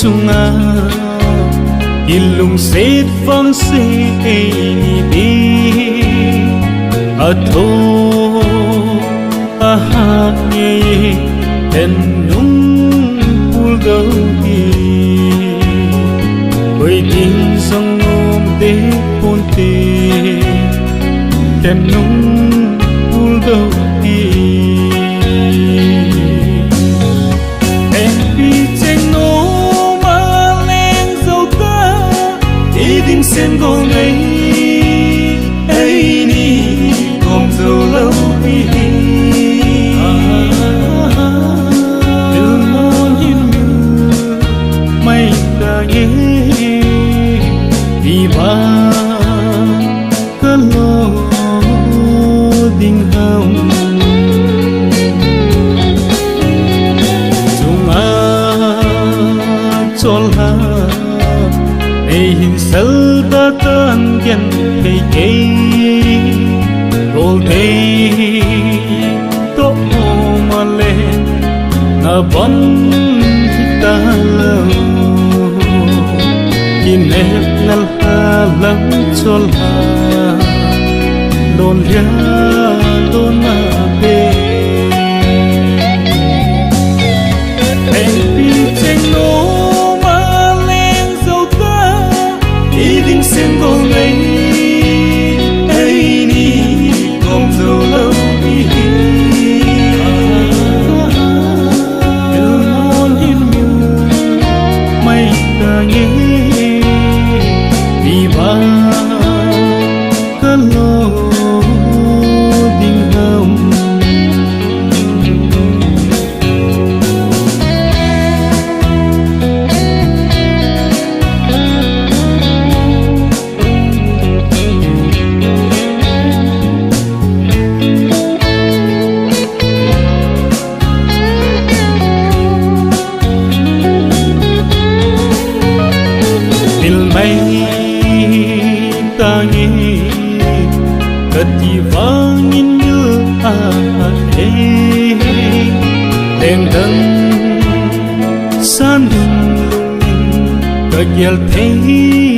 chung à ilung set vang se ni đi a tho a ha nghe en nung pul đâu đi ôi tin sông ôm để hôn tê em nung pul đâu đi em bị tranh nô mà lên dâu ta đi đinh sen gồ ngày ấy đi gồm dâu lâu đi vì ba cơ lô đinh hồng chung a chol ha ei hin sel da tan gen ei ei rol ei to ma le na bon ta lo nét nal ha lắng chol ha lon ya lon na be em pi tranh nô mà lên dâu ta đi đinh sen vô ngày ấy đi gồm dâu lâu đi mòn in mây ta nghe ba cơ lô đinh hồng ta nghe cất gì vang in như à ê đèn灯山đường cất yel thấy